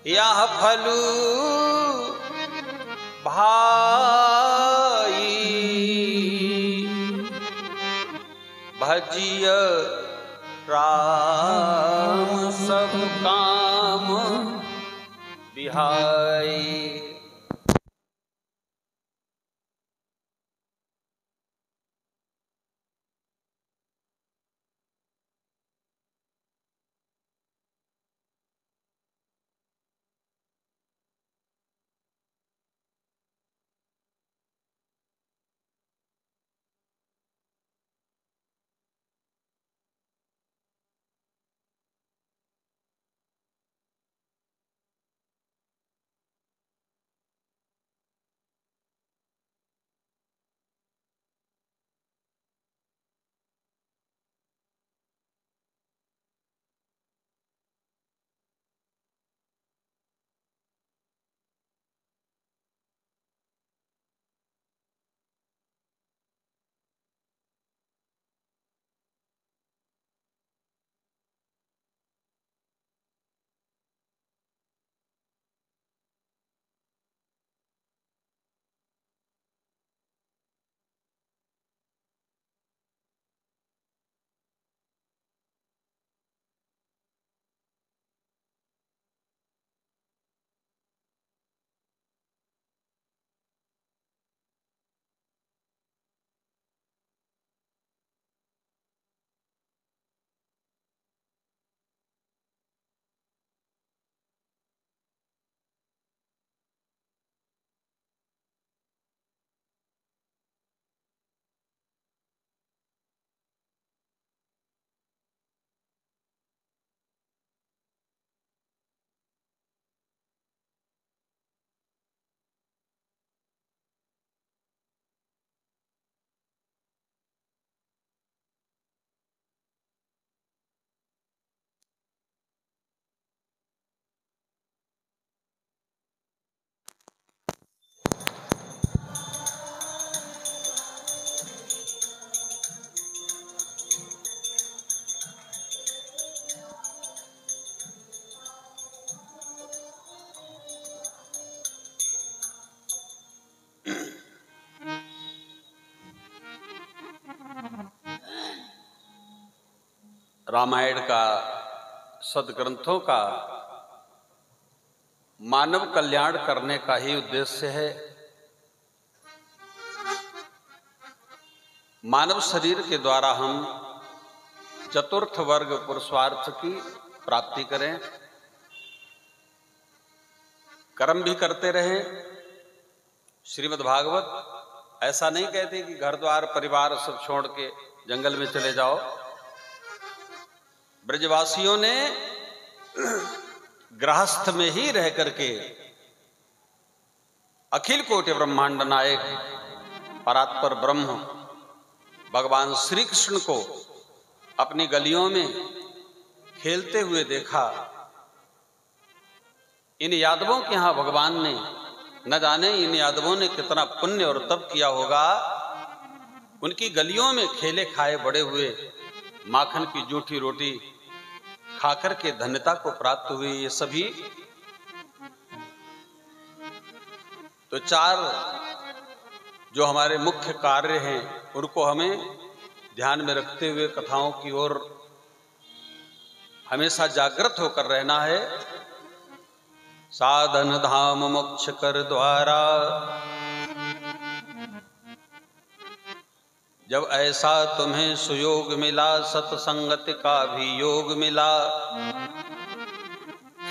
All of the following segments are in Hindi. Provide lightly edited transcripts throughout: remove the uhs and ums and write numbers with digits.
यह फलू भाई भजिय राम सब काम बिहाई। रामायण का सद्ग्रंथों का मानव कल्याण करने का ही उद्देश्य है। मानव शरीर के द्वारा हम चतुर्थ वर्ग पुरुषार्थ की प्राप्ति करें, कर्म भी करते रहें। श्रीमद् भागवत ऐसा नहीं कहते कि घर द्वार परिवार सब छोड़ के जंगल में चले जाओ। ब्रजवासियों ने गृहस्थ में ही रह करके अखिल कोटि ब्रह्मांड नायक परात्पर ब्रह्म भगवान श्री कृष्ण को अपनी गलियों में खेलते हुए देखा। इन यादवों के यहां भगवान ने न जाने इन यादवों ने कितना पुण्य और तप किया होगा। उनकी गलियों में खेले खाए बड़े हुए, माखन की जूठी रोटी खाकर के धन्यता को प्राप्त हुई। ये सभी तो चार जो हमारे मुख्य कार्य हैं उनको हमें ध्यान में रखते हुए कथाओं की ओर हमेशा जागृत होकर रहना है। साधन धाम मोक्ष कर द्वारा, जब ऐसा तुम्हें सुयोग मिला, सत्संगति का भी योग मिला,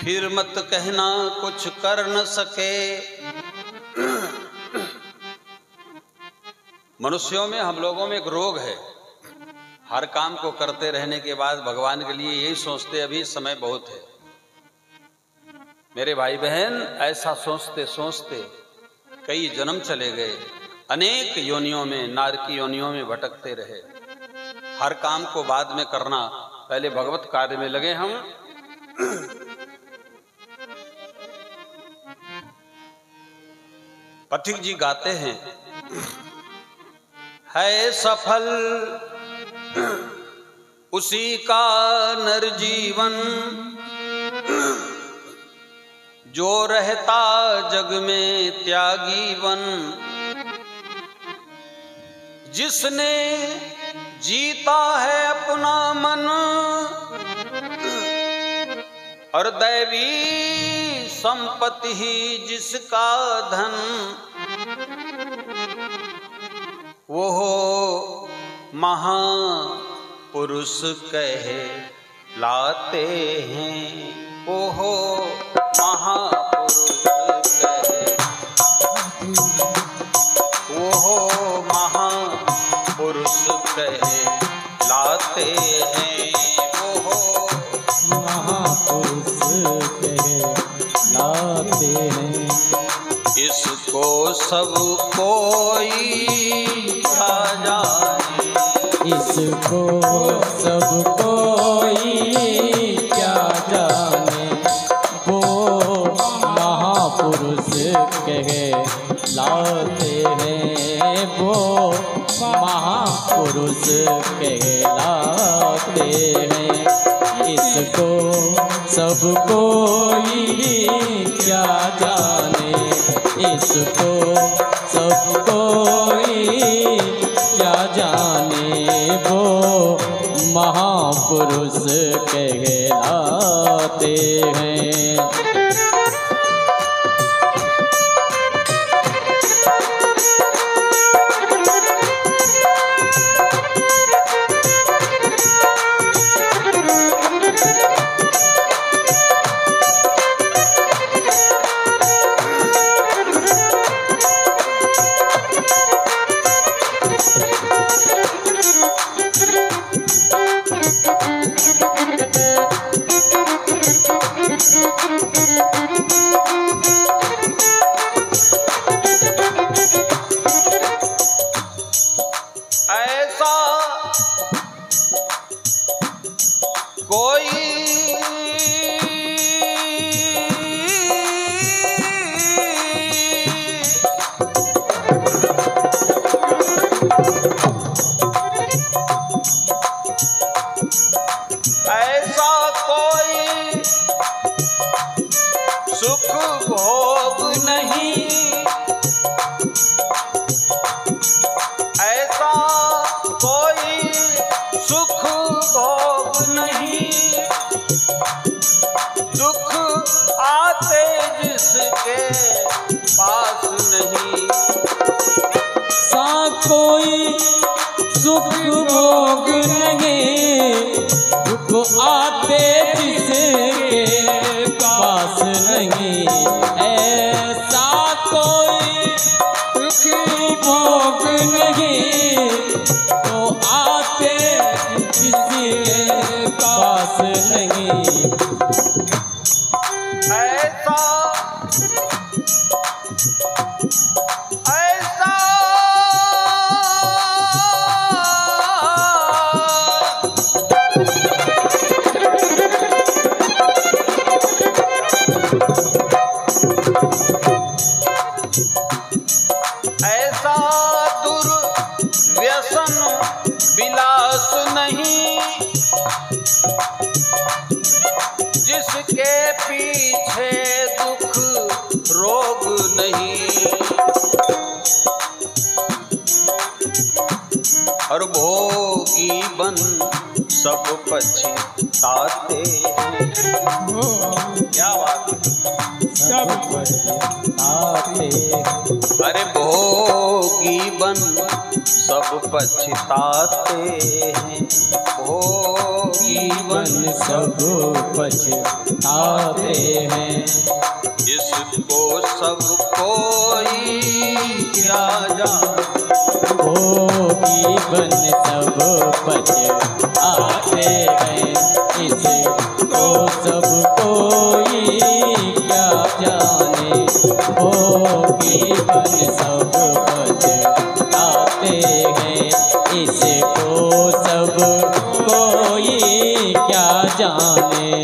फिर मत कहना कुछ कर न सके। मनुष्यों में, हम लोगों में एक रोग है। हर काम को करते रहने के बाद भगवान के लिए यही सोचते अभी समय बहुत है। मेरे भाई बहन, ऐसा सोचते सोचते कई जन्म चले गए, अनेक योनियों में, नारकी योनियों में भटकते रहे। हर काम को बाद में करना, पहले भगवत कार्य में लगे हम। पथिक जी गाते हैं, है सफल उसी का नर जीवन, जो रहता जग में त्यागी बन, जिसने जीता है अपना मन, और दैवी संपत्ति ही जिसका धन, वो हो महापुरुष कहे लाते हैं। वो हो महापुरुष कहे, वो हो महापुरुष कहे लाते हैं। वो हो महापुरुष कहे लाते हैं। इसको सब कोई क्या जाने, इसको सब कोई क्या जाने, वो महापुरुष कहे लाते हैं। वो महापुरुष कहलाते हैं। इसको सब कोई क्या जाने, इसको सब कोई क्या जाने, वो महापुरुष कहलाते हैं। कोई सुख भोग नहीं, दुख आते जिसके पास नहीं। ऐसा कोई सुख भोग नहीं, तो आते जिसके पास नहीं। जिसके पीछे दुख रोग नहीं, और भोगी बन सब पछताते हैं। क्या बात है, सब पछताते। अरे भोगी बन सब पछताते हैं। भोगी बन सब पछताते हैं। इसको सब कोई क्या जाने, भोगी बन सब पछताते हैं। इसको सब कोई क्या जाने, भोगी बन सब पछताते हैं। इसको सब कोई क्या जाने।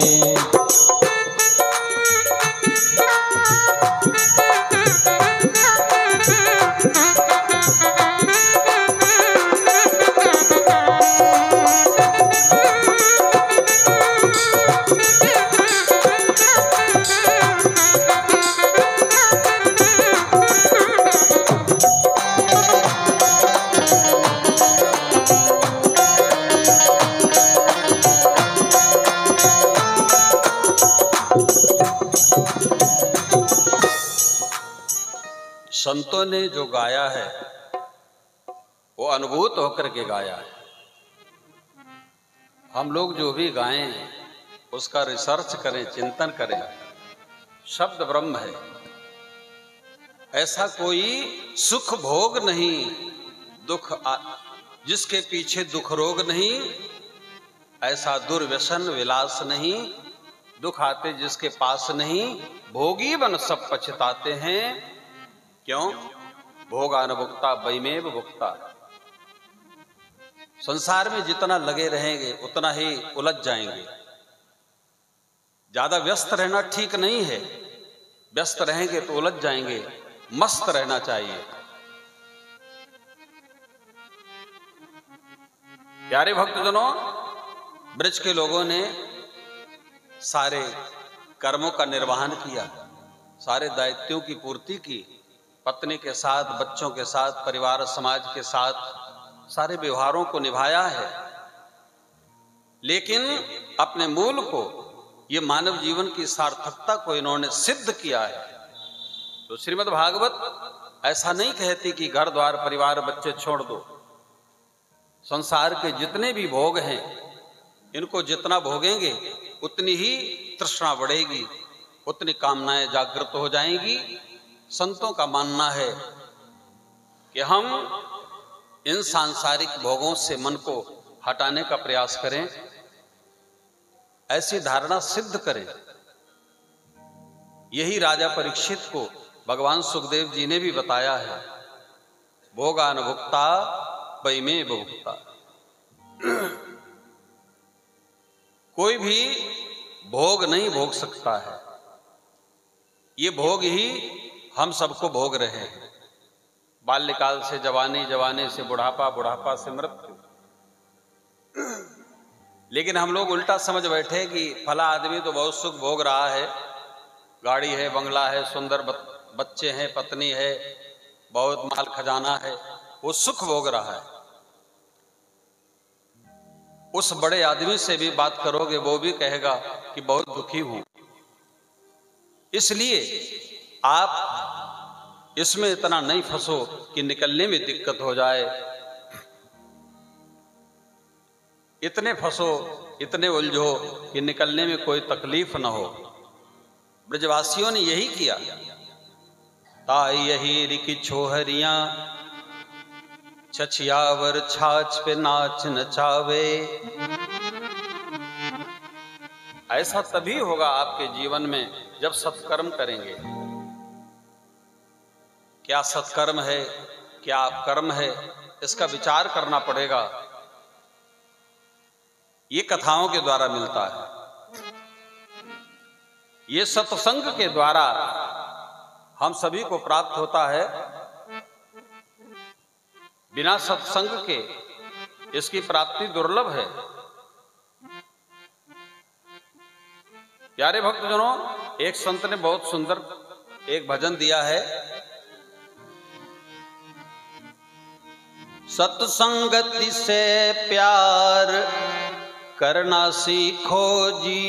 संतों ने जो गाया है वो अनुभूत होकर के गाया है। हम लोग जो भी गाएं उसका रिसर्च करें, चिंतन करें। शब्द ब्रह्म है। ऐसा कोई सुख भोग नहीं, जिसके पीछे दुख रोग नहीं, ऐसा दुर्व्यसन विलास नहीं, दुख आते जिसके पास नहीं। भोगी बन सब पछताते हैं, क्यों? भोगानुभुक्ता वैमेव भुक्ता। संसार में जितना लगे रहेंगे उतना ही उलझ जाएंगे। ज्यादा व्यस्त रहना ठीक नहीं है। व्यस्त रहेंगे तो उलझ जाएंगे। मस्त रहना चाहिए। प्यारे भक्तजनों, ब्रज के लोगों ने सारे कर्मों का निर्वहन किया, सारे दायित्वों की पूर्ति की, पत्नी के साथ, बच्चों के साथ, परिवार समाज के साथ सारे व्यवहारों को निभाया है। लेकिन अपने मूल को, ये मानव जीवन की सार्थकता को इन्होंने सिद्ध किया है। तो श्रीमद् भागवत ऐसा नहीं कहती कि घर द्वार परिवार बच्चे छोड़ दो। संसार के जितने भी भोग हैं, इनको जितना भोगेंगे उतनी ही तृष्णा बढ़ेगी, उतनी कामनाएं जागृत हो जाएंगी। संतों का मानना है कि हम इन सांसारिक भोगों से मन को हटाने का प्रयास करें, ऐसी धारणा सिद्ध करें। यही राजा परीक्षित को भगवान सुखदेव जी ने भी बताया है, भोगानुभुक्ता वैमेव भुक्ता। कोई भी भोग नहीं भोग सकता है। ये भोग ही हम सबको भोग रहे हैं। बाल्यकाल से जवानी, जवानी से बुढ़ापा, बुढ़ापा से मृत्यु। लेकिन हम लोग उल्टा समझ बैठे कि फला आदमी तो बहुत सुख भोग रहा है, गाड़ी है, बंगला है, सुंदर बच्चे हैं, पत्नी है, बहुत माल खजाना है, वो सुख भोग रहा है। उस बड़े आदमी से भी बात करोगे, वो भी कहेगा कि बहुत दुखी हूं। इसलिए आप इसमें इतना नहीं फंसो कि निकलने में दिक्कत हो जाए। इतने फंसो, इतने उलझो कि निकलने में कोई तकलीफ न हो। ब्रजवासियों ने यही किया। ताई यही रिकी छोहरियां, छछियावर छाछ पे नाच नचावे। ऐसा तभी होगा आपके जीवन में जब सत्कर्म करेंगे। क्या सत्कर्म है, क्या कर्म है, इसका विचार करना पड़ेगा। ये कथाओं के द्वारा मिलता है। ये सत्संग के द्वारा हम सभी को प्राप्त होता है। बिना सत्संग के इसकी प्राप्ति दुर्लभ है। प्यारे भक्तजनों, एक संत ने बहुत सुंदर एक भजन दिया है। सत्संगति से प्यार करना सीखो जी,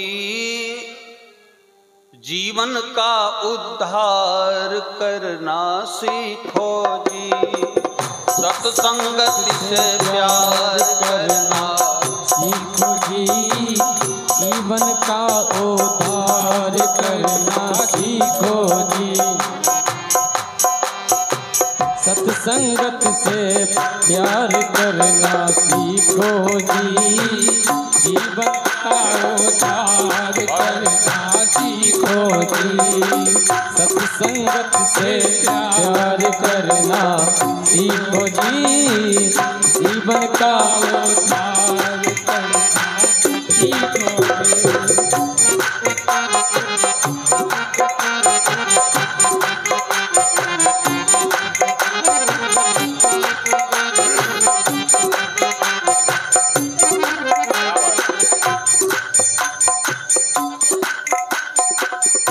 जीवन का उद्धार करना सीखो जी। सत्संगति से प्यार करना सीखो जी, जीवन का उद्धार करना सीखो जी। सत्संगत से प्यार करना सीखो जी, जीवन का उद्धार करना सीखो जी। सत्संगत से प्यार करना सीखो जी, जीवन का उद्धार करना सीखो जी।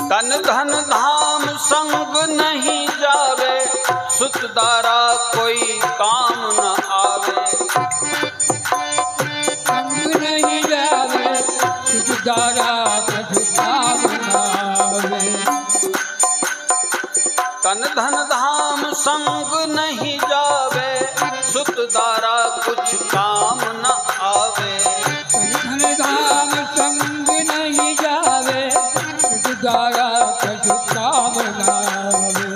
तन धन धाम संग नहीं जावे, सुत दारा कोई काम न आवे। संग नहीं जावे, सुत दारा कछु काम न आवे। तन धन धाम संग नहीं जावे, सुत दारा कुछ काम न आवे। तन धन धाम संग नहीं जावे, सुत दारा कुछ काम न आवे।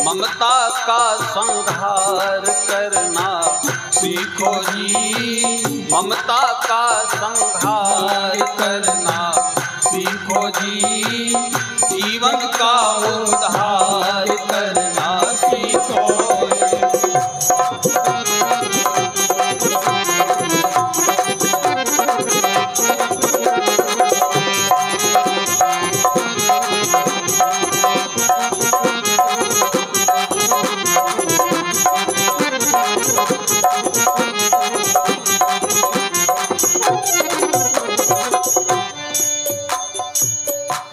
ममता का संहार करना सीखो जी, ममता का संहार करना सीखो जी, जीवन का उद्धार करना सीखो।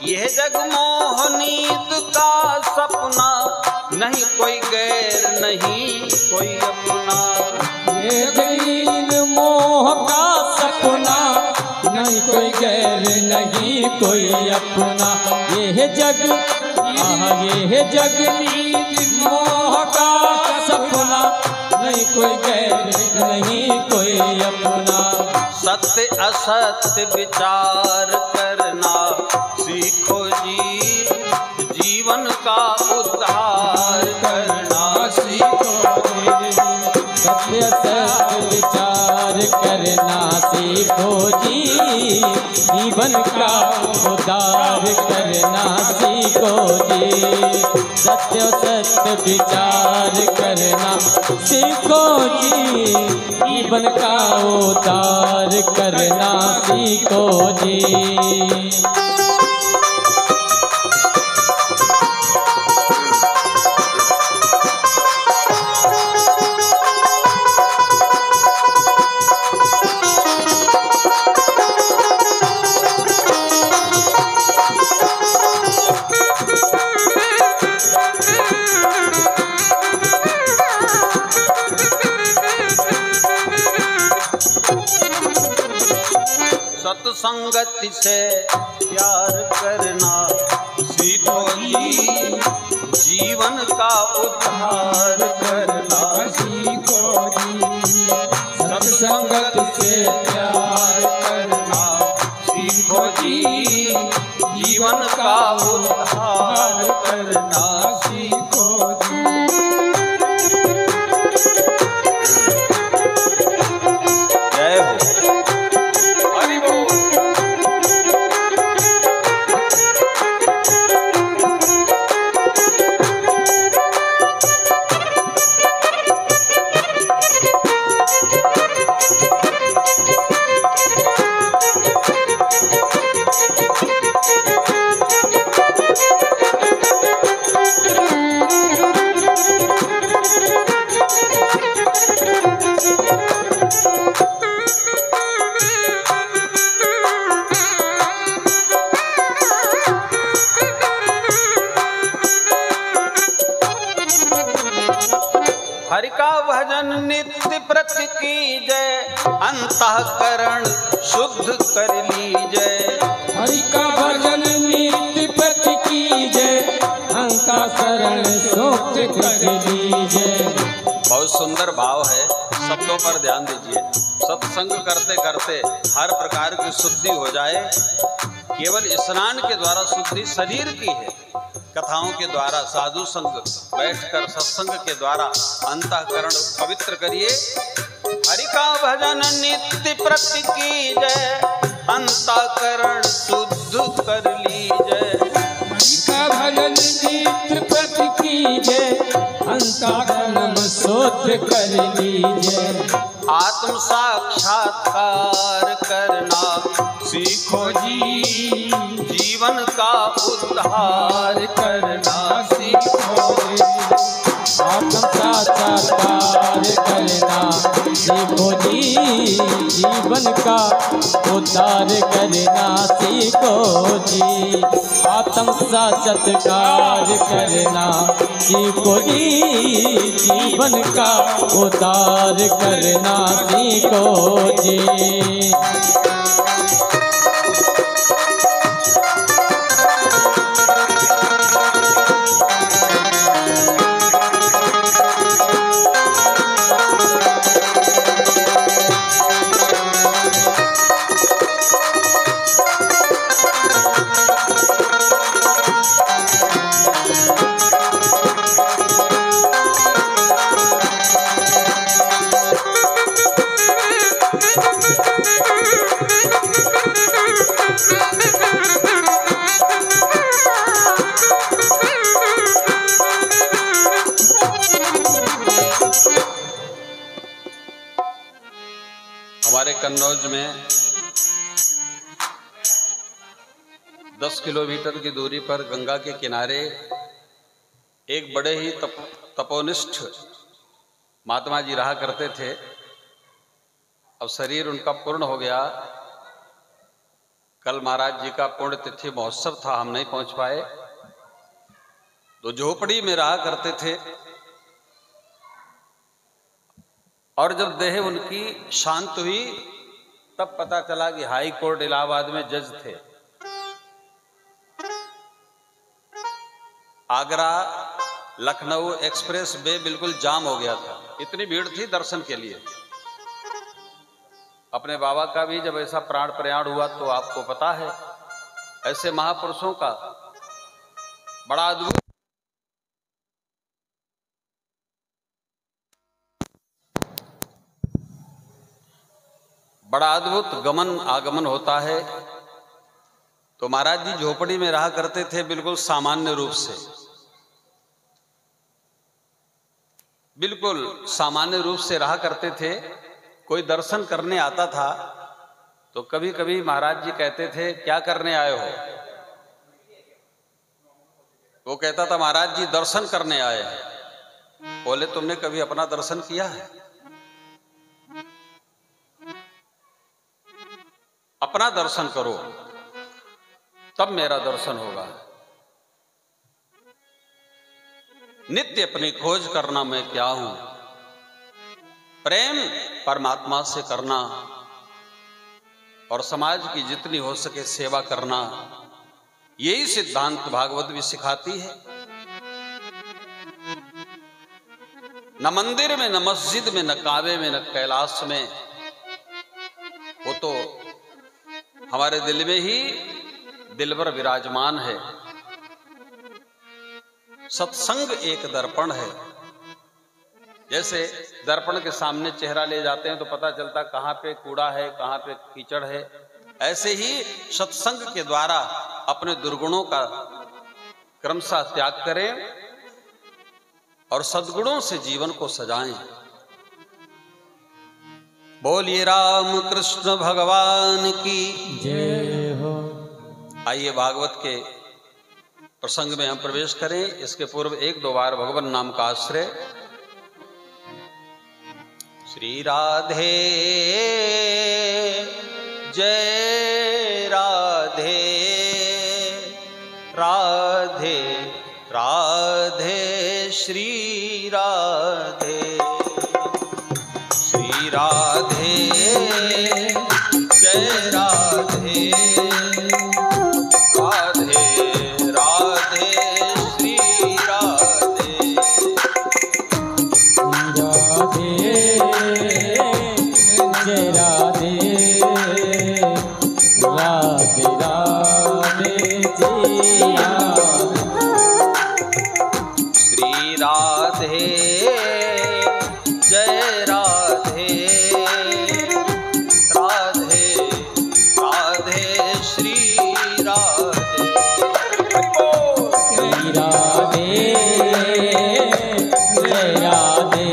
यह जगमोह नींद का सपना, नहीं कोई गैर नहीं कोई अपना। ये नींद मोह का सपना, नहीं कोई गैर नहीं कोई अपना। ये जग नींद मोह का सपना, नहीं कोई गैर नहीं कोई अपना। सत्य असत्य विचार करना सीखो जी, जीवन का उद्धार करना सीखो। सत्य सत्य विचार करना सीखो जी, जीवन का उद्धार करना सीखो जी। सत्य सत्य विचार करना सीखो जी, जीवन का उद्धार करना सीखो जी। सत्संगति से प्यार करना सीखो जी, जीवन का उद्धार करना सीखो जी। सत्संगत से प्यार करना सीखो जी, जीवन का उद्धार करना सीखो जी। जय हो। हरि का भजन नित्य प्रति कीजय, अंतःकरण शुद्ध कर लीजय। हरि का भजन नित्य प्रति कीजय, अंतःकरण शुद्ध कर लीजय। बहुत सुंदर भाव है, शब्दों पर ध्यान दीजिए। सत्संग करते करते हर प्रकार की शुद्धि हो जाए। केवल स्नान के द्वारा शुद्धि शरीर की है, कथाओं के द्वारा साधु संग बैठकर सत्संग के द्वारा अंतःकरण पवित्र करिए। हरि का भजन नित्य प्रति कीजय, अंतःकरण शुद्ध कर लीजय। हरि का भजन नित्य प्रति कीजय, अंतःकरण शुद्ध कर लीजय। आत्म साक्षात्कार करना सीखो जी, जीवन का उद्धार करना सीखो। आत्म साक्षात्कार करना सीखो जी, जीवन का उद्धार करना सीखो जी। आत्म साक्षात्कार करना सीखो जी, जीवन का उद्धार करना सीखो जी। में 10 किलोमीटर की दूरी पर गंगा के किनारे एक बड़े ही तपोनिष्ठ महात्मा जी रहा करते थे। अब शरीर उनका पूर्ण हो गया। कल महाराज जी का पुण्यतिथि महोत्सव था, हम नहीं पहुंच पाए, तो झोपड़ी में रहा करते थे। और जब देह उनकी शांत हुई तब पता चला कि हाई कोर्ट इलाहाबाद में जज थे। आगरा लखनऊ एक्सप्रेस वे बिल्कुल जाम हो गया था, इतनी भीड़ थी दर्शन के लिए। अपने बाबा का भी जब ऐसा प्राण प्रयाण हुआ तो आपको पता है, ऐसे महापुरुषों का बड़ा अद्भुत गमन आगमन होता है। तो महाराज जी झोपड़ी में रहा करते थे, बिल्कुल सामान्य रूप से, बिल्कुल सामान्य रूप से रहा करते थे। कोई दर्शन करने आता था तो कभी कभी महाराज जी कहते थे, क्या करने आए हो? वो कहता था, महाराज जी दर्शन करने आए हैं। बोले, तुमने कभी अपना दर्शन किया है? अपना दर्शन करो तब मेरा दर्शन होगा। नित्य अपनी खोज करना मैं क्या हूं, प्रेम परमात्मा से करना और समाज की जितनी हो सके सेवा करना, यही सिद्धांत भागवत भी सिखाती है। न मंदिर में, न मस्जिद में, न काबे में, न कैलाश में, वो तो हमारे दिल में ही दिलबर विराजमान है। सत्संग एक दर्पण है। जैसे दर्पण के सामने चेहरा ले जाते हैं तो पता चलता कहाँ पे कूड़ा है, कहाँ पे कीचड़ है। ऐसे ही सत्संग के द्वारा अपने दुर्गुणों का क्रमशः त्याग करें और सद्गुणों से जीवन को सजाएं। बोलिए राम कृष्ण भगवान की जय हो। आइए भागवत के प्रसंग में हम प्रवेश करें। इसके पूर्व एक दो बार भगवान नाम का आश्रय। श्री राधे जय राधे, राधे राधे श्री राधे, श्री राधे जय राधे, राधे राधे श्री राधे, राधे जय राधे, राधे राधे जय राधे, श्री राधे जय राधे, राधे राधे श्री राधे, श्री राधे जय राधे,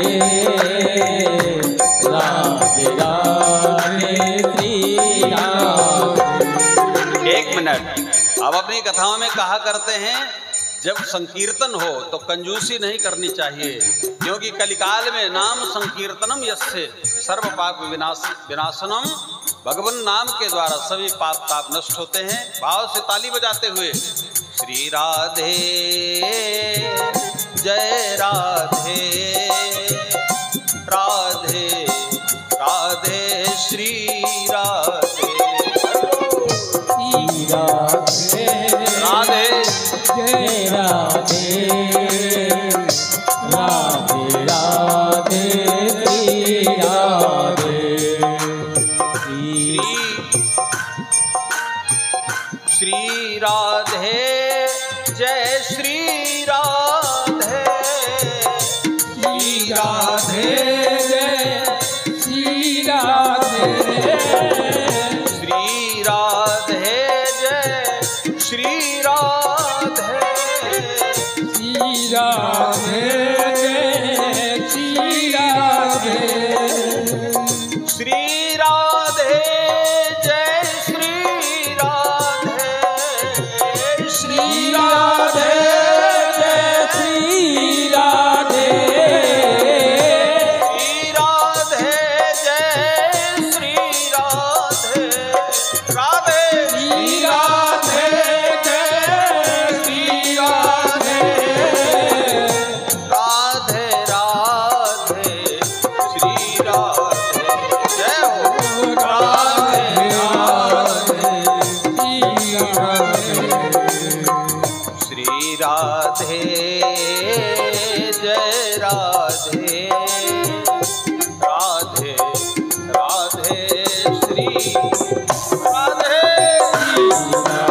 राधे राधे श्री राधे। एक मिनट, अब अपनी कथाओं में कहा करते हैं जब संकीर्तन हो तो कंजूसी नहीं करनी चाहिए, क्योंकि कलिकाल में नाम संकीर्तनम यस्य सर्व पाप विनाशनम, भगवान नाम के द्वारा सभी पाप ताप नष्ट होते हैं। भाव से ताली बजाते हुए श्री राधे जय राधे, राधे राधे श्री राधे, श्री राधे राधे जय राधे, राधे राधे श्री राधे, श्री राधे जय श्री राधे, श्री राधे जय श्री राधे, श्री राधे जय श्री राधे, श्री राधे जय श्री राधे, श्री राधे राधे जय राधे राधे राधे श्री राधे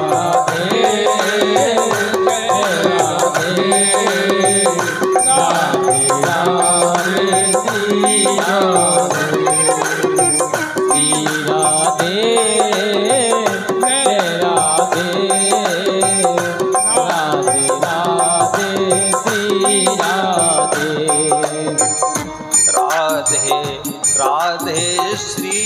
राधे श्री राधे राधे राधे श्री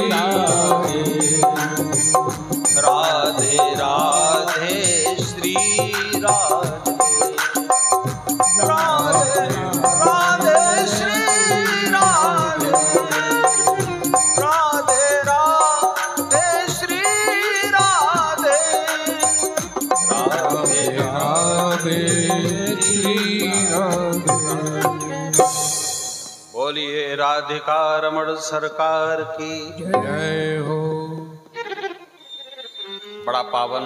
राधे राधे राधे श्री राधे राधे राधे श्री राधे राधे राधे श्री राधे राधे राधे बोलिए राधिका रमण सरकार की जय हो। बड़ा पावन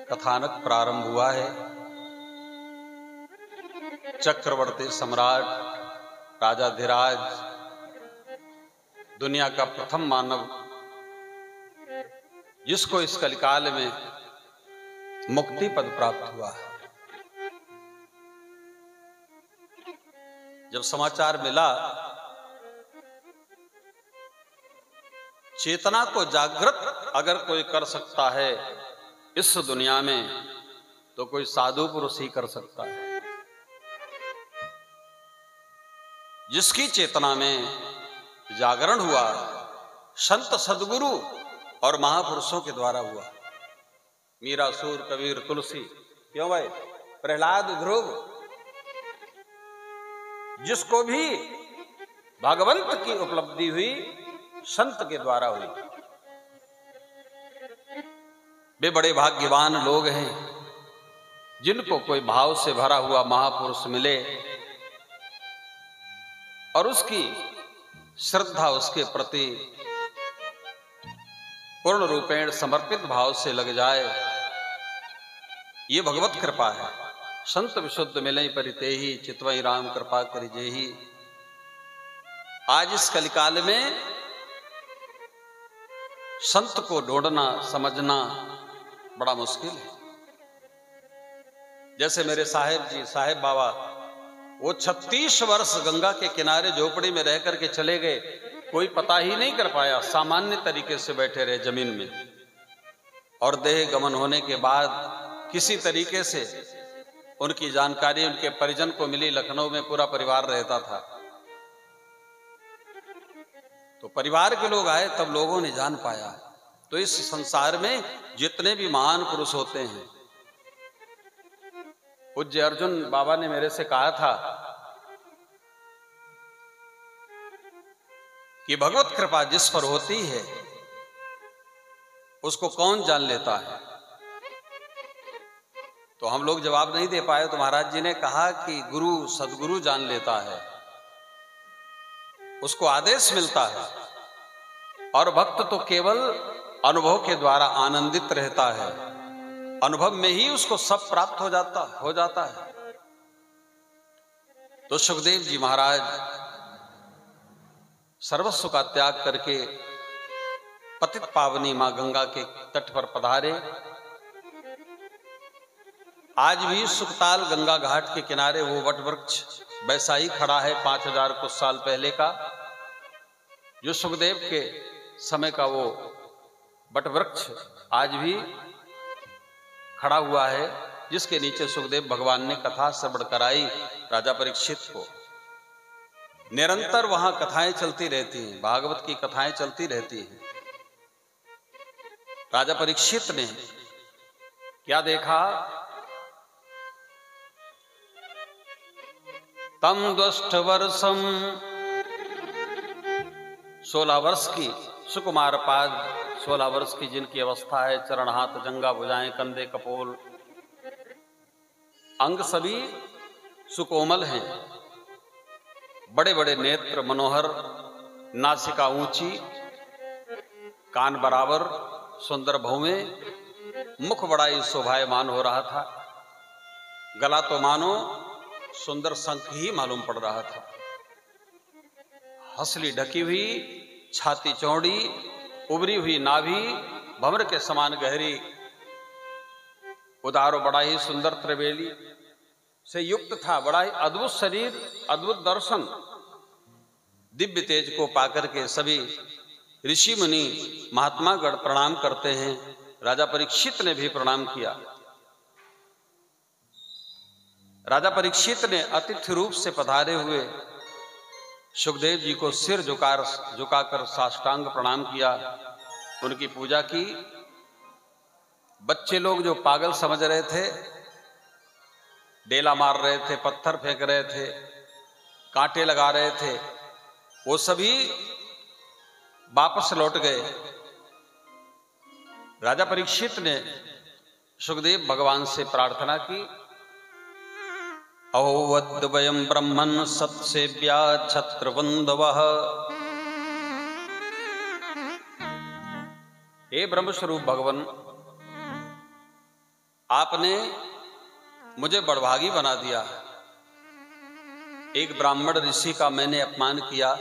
कथानक प्रारंभ हुआ है। चक्रवर्ती सम्राट राजाधिराज दुनिया का प्रथम मानव जिसको इस कलिकाल में मुक्ति पद प्राप्त हुआ है, जब समाचार मिला चेतना को जागृत अगर कोई कर सकता है इस दुनिया में तो कोई साधु पुरुष ही कर सकता है, जिसकी चेतना में जागरण हुआ संत सद्गुरु और महापुरुषों के द्वारा हुआ। मीरा, सूर, कबीर, तुलसी, क्यों भाई, प्रहलाद, ध्रुव, जिसको भी भगवंत की उपलब्धि हुई संत के द्वारा हुई। वे बड़े भाग्यवान लोग हैं जिनको कोई भाव से भरा हुआ महापुरुष मिले और उसकी श्रद्धा उसके प्रति पूर्ण रूपेण समर्पित भाव से लग जाए, ये भगवत कृपा है। संत विशुद्ध मिलई परितेहि चितवई राम कृपा करि जेहि। आज इस कलिकाल में संत को ढूंढना समझना बड़ा मुश्किल है। जैसे मेरे साहेब जी, साहेब बाबा, वो 36 वर्ष गंगा के किनारे झोपड़ी में रह करके चले गए, कोई पता ही नहीं कर पाया, सामान्य तरीके से बैठे रहे जमीन में, और देह गमन होने के बाद किसी तरीके से उनकी जानकारी उनके परिजन को मिली। लखनऊ में पूरा परिवार रहता था, तो परिवार के लोग आए, तब लोगों ने जान पाया। तो इस संसार में जितने भी महान पुरुष होते हैं, पूज्य अर्जुन बाबा ने मेरे से कहा था कि भगवत कृपा जिस पर होती है उसको कौन जान लेता है। तो हम लोग जवाब नहीं दे पाए, तो महाराज जी ने कहा कि गुरु सदगुरु जान लेता है, उसको आदेश मिलता है, और भक्त तो केवल अनुभव के द्वारा आनंदित रहता है, अनुभव में ही उसको सब प्राप्त हो जाता है। तो सुखदेव जी महाराज सर्वस्व का त्याग करके पतित पावनी मां गंगा के तट पर पधारे। आज भी सुखताल गंगा घाट के किनारे वो वट वृक्ष वैसा ही खड़ा है 5000 कुछ साल पहले का, जो सुखदेव के समय का वो वट वृक्ष आज भी खड़ा हुआ है, जिसके नीचे सुखदेव भगवान ने कथा श्रवण कराई राजा परीक्षित को। निरंतर वहां कथाएं चलती रहती हैं, भागवत की कथाएं चलती रहती हैं। राजा परीक्षित ने क्या देखा, तम द्वष्ट वर्षम, 16 वर्ष की सुकुमार पाद, 16 वर्ष की जिनकी अवस्था है, चरण हाथ जंगा भुजाएं कंधे कपोल, अंग सभी सुकोमल हैं, बड़े बड़े नेत्र मनोहर, नासिका ऊंची, कान बराबर, सुंदर भौवें, मुख बड़ा ही शोभायमान हो रहा था। गला तो मानो सुंदर शंख ही मालूम पड़ रहा था। हंसली ढकी हुई, छाती चौड़ी, उभरी हुई नाभि भंवर के समान गहरी, उदार बड़ा ही सुंदर त्रिवेणी से युक्त था। बड़ा ही अद्भुत शरीर, अद्भुत दर्शन। दिव्य तेज को पाकर के सभी ऋषि मुनि महात्मा गण प्रणाम करते हैं। राजा परीक्षित ने भी प्रणाम किया। राजा परीक्षित ने अतिथि रूप से पधारे हुए सुखदेव जी को सिर झुकाकर साष्टांग प्रणाम किया, उनकी पूजा की। बच्चे लोग जो पागल समझ रहे थे, डेला मार रहे थे, पत्थर फेंक रहे थे, कांटे लगा रहे थे, वो सभी वापस लौट गए। राजा परीक्षित ने सुखदेव भगवान से प्रार्थना की, अहोवद्वयं ब्रह्मन् सत्सेव्या छत्रबंधवः। हे ब्रह्मस्वरूप भगवान, आपने मुझे बड़भागी बना दिया। एक ब्राह्मण ऋषि का मैंने अपमान किया,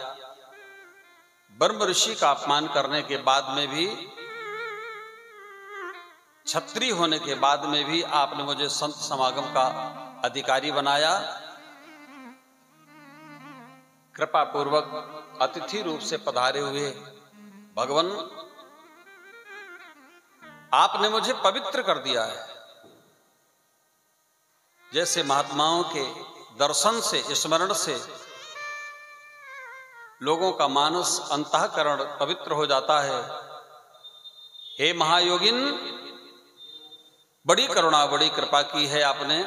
ब्रह्म ऋषि का अपमान करने के बाद में भी, क्षत्रिय होने के बाद में भी आपने मुझे संत समागम का अधिकारी बनाया। कृपा पूर्वक अतिथि रूप से पधारे हुए भगवान, आपने मुझे पवित्र कर दिया है। जैसे महात्माओं के दर्शन से, स्मरण से लोगों का मानस अंतःकरण पवित्र हो जाता है। हे महायोगिन, बड़ी करुणा, बड़ी कृपा की है आपने।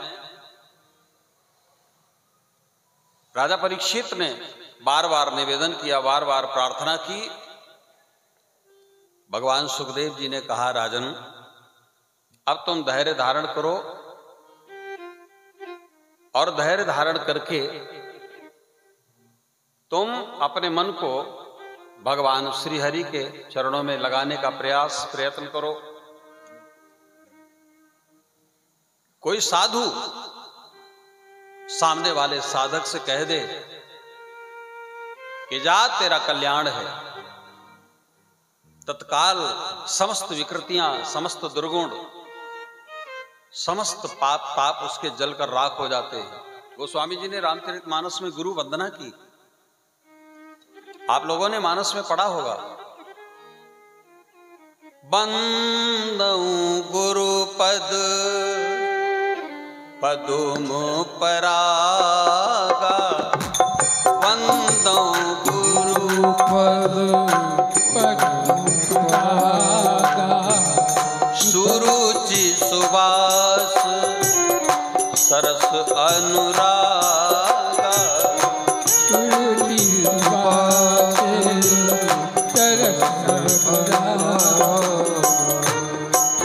राजा परीक्षित ने बार बार निवेदन किया, बार बार प्रार्थना की। भगवान सुखदेव जी ने कहा, राजन, अब तुम धैर्य धारण करो और धैर्य धारण करके तुम अपने मन को भगवान श्री हरि के चरणों में लगाने का प्रयत्न करो। कोई साधु सामने वाले साधक से कह दे कि जा तेरा कल्याण है, तत्काल समस्त विकृतियां, समस्त दुर्गुण, समस्त पाप ताप उसके जलकर राख हो जाते हैं। गोस्वामी जी ने रामचरितमानस में गुरु वंदना की, आप लोगों ने मानस में पढ़ा होगा। बंदऊ गुरु पद पदुम परागा, वंदऊ गुरु पद पदुम परागा, सुरुचि सुवास सरस अनुरागा, सुरुचि सुवास सरस अनुरागा,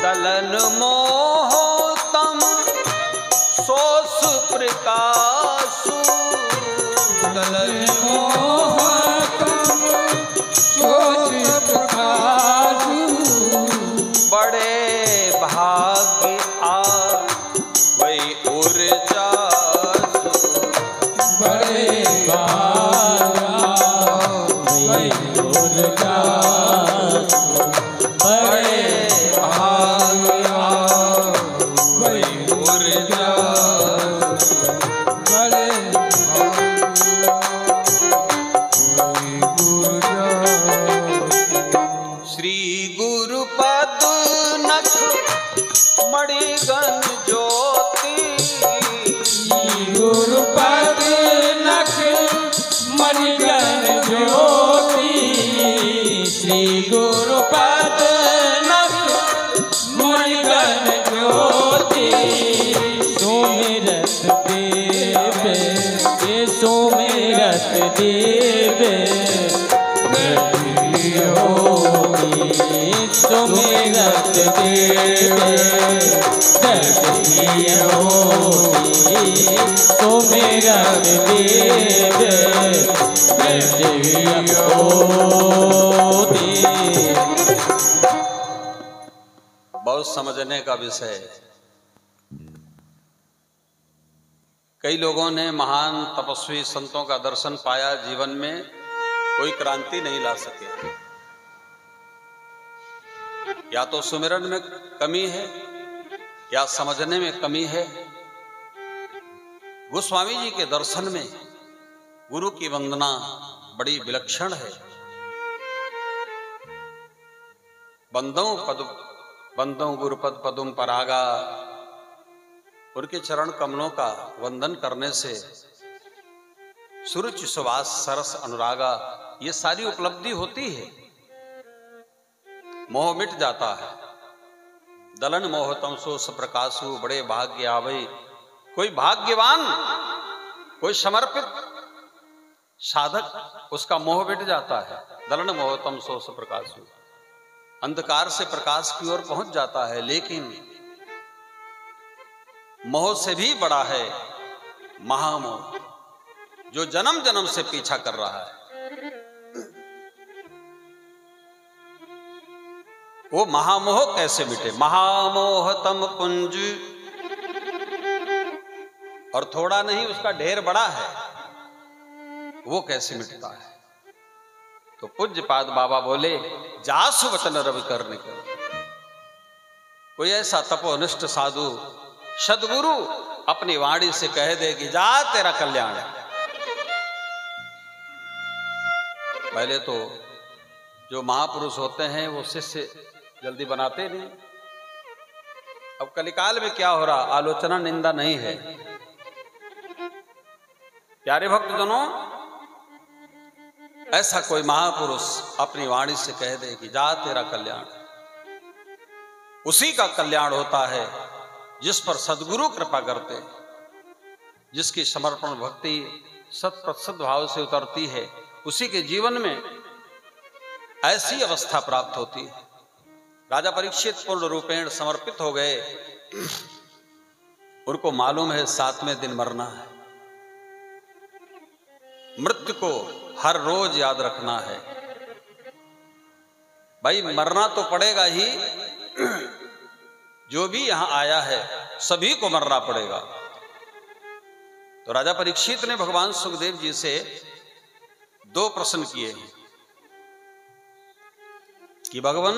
दलन मोहतम सोस प्रकाशु, दलन मोहतम सोस प्रकाशु, बड़े भाग्य आ वही ऊर्जा, बड़े भाग्य वही ऊर्जा, बड़े भाग्य वही ऊर्जा, बड़े श्री गुरु पद नख मणिगण ज्योति, गुरु पद नख मणिगण ज्योति, श्री गुरु पद नख मणिगण ज्योति, सोमेरत देव ये सोमेरत देव होगी सुमिरत देवे दर्द की होती, सुमिरत देवे दर्द की होती। बहुत समझने का विषय है। कई लोगों ने महान तपस्वी संतों का दर्शन पाया, जीवन में कोई क्रांति नहीं ला सके। या तो सुमिरन में कमी है या समझने में कमी है। गोस्वामी जी के दर्शन में गुरु की वंदना बड़ी विलक्षण है। बंदों गुरुपद पदुम परागा, उनके चरण कमलों का वंदन करने से सुरुचि सुवास सरस अनुरागा, ये सारी उपलब्धि होती है। मोह मिट जाता है। दलन मोह तम सो प्रकाशु, बड़े भाग्य आवै। कोई भाग्यवान, कोई समर्पित साधक, उसका मोह मिट जाता है। दलन मोह तम सो प्रकाशु, अंधकार से प्रकाश की ओर पहुंच जाता है। लेकिन मोह से भी बड़ा है महामोह, जो जन्म जन्म से पीछा कर रहा है। वो महामोह कैसे मिटे? महामोह तम पुंज, और थोड़ा नहीं उसका ढेर बड़ा है, वो कैसे मिटता है? तो पूज्यपाद बाबा बोले, जासु वचन रवि करने कर। कोई ऐसा तपोनिष्ठ साधु सदगुरु अपनी वाणी से कह दे कि जा तेरा कल्याण है। पहले तो जो महापुरुष होते हैं वो शिष्य जल्दी बनाते नहीं। अब कलिकाल में क्या हो रहा, आलोचना निंदा नहीं है। प्यारे भक्तजनों, ऐसा कोई महापुरुष अपनी वाणी से कह दे कि जा तेरा कल्याण, उसी का कल्याण होता है जिस पर सद्गुरु कृपा करते, जिसकी समर्पण भक्ति सत प्रतिशत भाव से उतरती है, उसी के जीवन में ऐसी अवस्था प्राप्त होती है। राजा परीक्षित पूर्ण रूपेण समर्पित हो गए। उनको मालूम है 7वें दिन मरना है। मृत्यु को हर रोज याद रखना है। भाई मरना तो पड़ेगा ही, जो भी यहां आया है सभी को मरना पड़ेगा। तो राजा परीक्षित ने भगवान सुखदेव जी से 2 प्रश्न किए कि भगवान,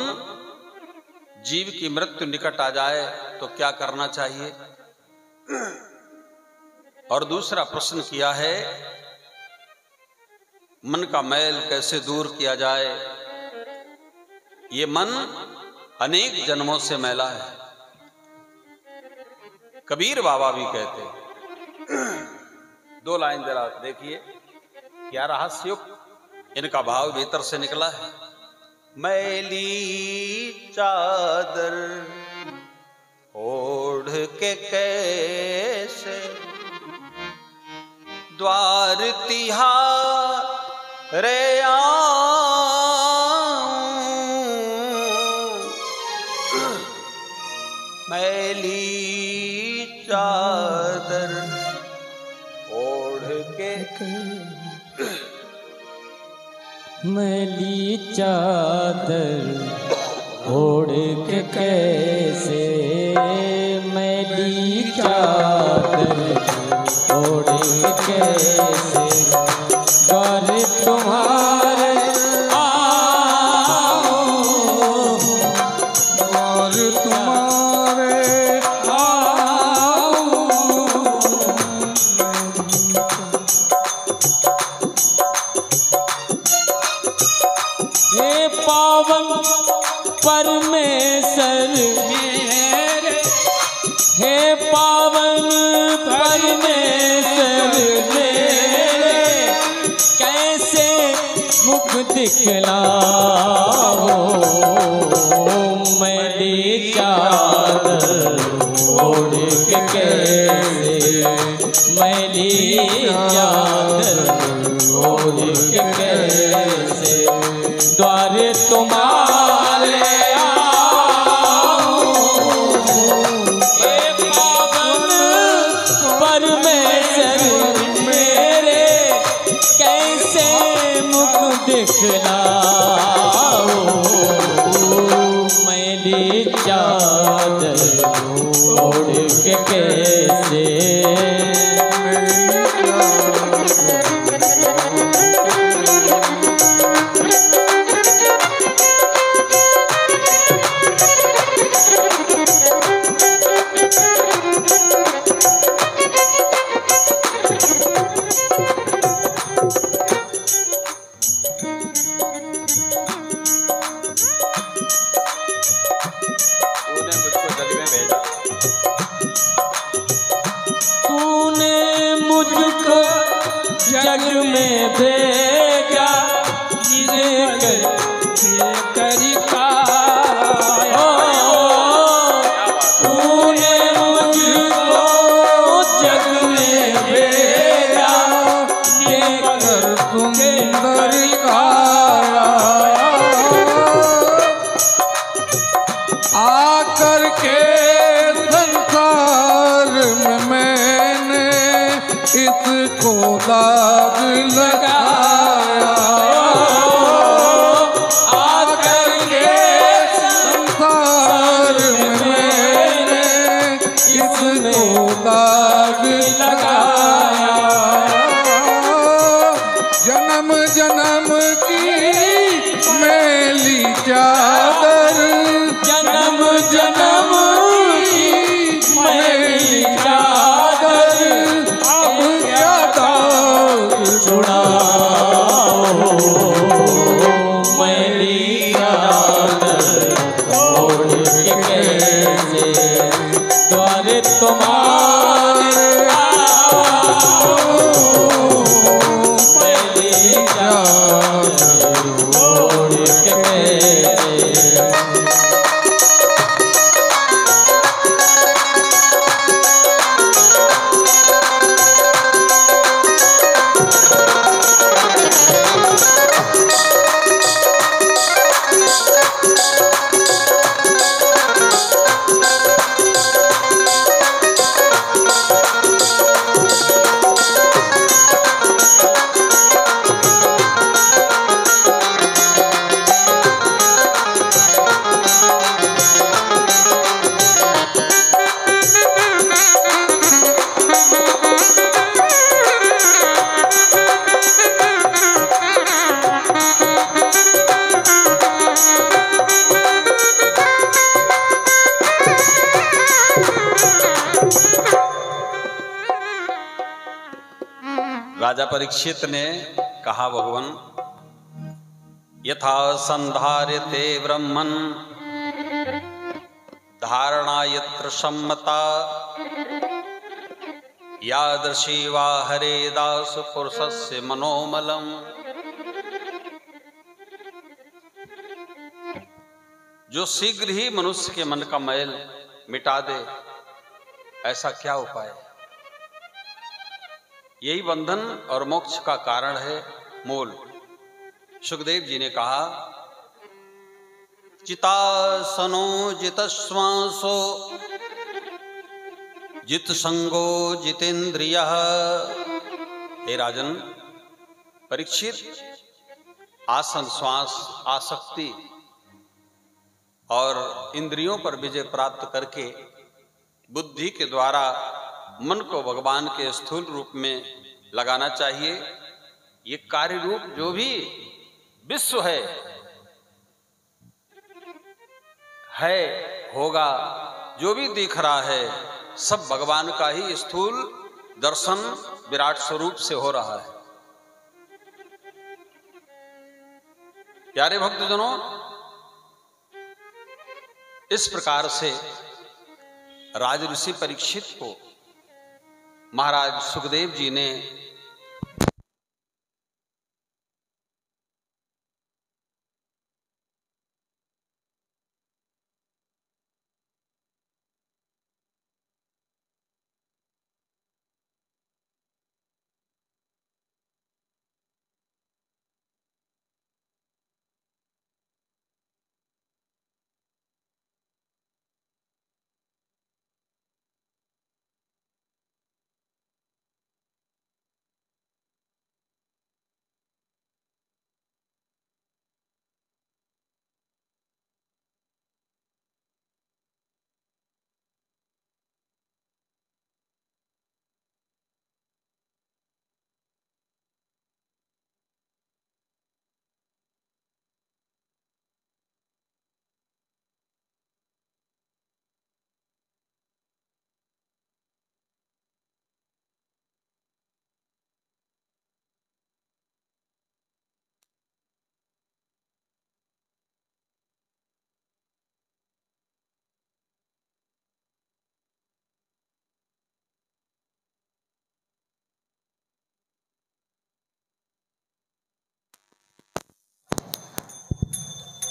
जीव की मृत्यु निकट आ जाए तो क्या करना चाहिए, और दूसरा प्रश्न किया है मन का मैल कैसे दूर किया जाए। ये मन अनेक जन्मों से मैला है। कबीर बाबा भी कहते। 2 लाइन जरा देखिए, क्या रहस्युक्त इनका भाव भीतर से निकला है। मैली चादर ओढ़ के कैसे द्वार तिहारे मैली चादर ओढ़ के, मैली चादर ओढ़ के कैसे, मैली चादर ओढ़ के कैसे द्वार तुम्हारे आओ, द्वार तुम्हारे आओ। हे पावन परमेश्वर मेरे, हे पावन परमेश्वर मेरे, कैसे मुख दिखलाओ, मैली चादर ओढ़ के कैसे, मैली चादर ओढ़ के कैसे द्वार तुम्हारे मैली चादर ओढ़ के कैसे जग में भेजा तूने मुझको जग में भेजा देकर सुंदर आकर के संसार में मैंने इसको दाग लगाया। आकर के संसार में मैंने इसको दाग लगाया। जन्म जन्म की मैली चादर, जन्म जन्म की मैली चादर छुड़ाओ मैली चादर ओढ़ के कैसे द्वारे तुम्हारे मैली चादर ओढ़ के कैसे राजा परीक्षित ने कहा, भगवान यथा संधार्यते ब्रह्मन् धारणा यत्र सम्मता यादृशी वा हरे दास पुरुषस्य मनोमलम्। जो शीघ्र ही मनुष्य के मन का मैल मिटा दे, ऐसा क्या उपाय है? यही बंधन और मोक्ष का कारण है, मूल। सुखदेव जी ने कहा, चितासनो जित श्वासो जित संगो जितेंद्रिय। हे राजन परीक्षित, आसन श्वास आसक्ति और इंद्रियों पर विजय प्राप्त करके बुद्धि के द्वारा मन को भगवान के स्थूल रूप में लगाना चाहिए। ये कार्य रूप जो भी विश्व है होगा, जो भी दिख रहा है सब भगवान का ही स्थूल दर्शन विराट स्वरूप से हो रहा है। प्यारे भक्तजनों, इस प्रकार से राज ऋषि परीक्षित को महाराज सुखदेव जी ने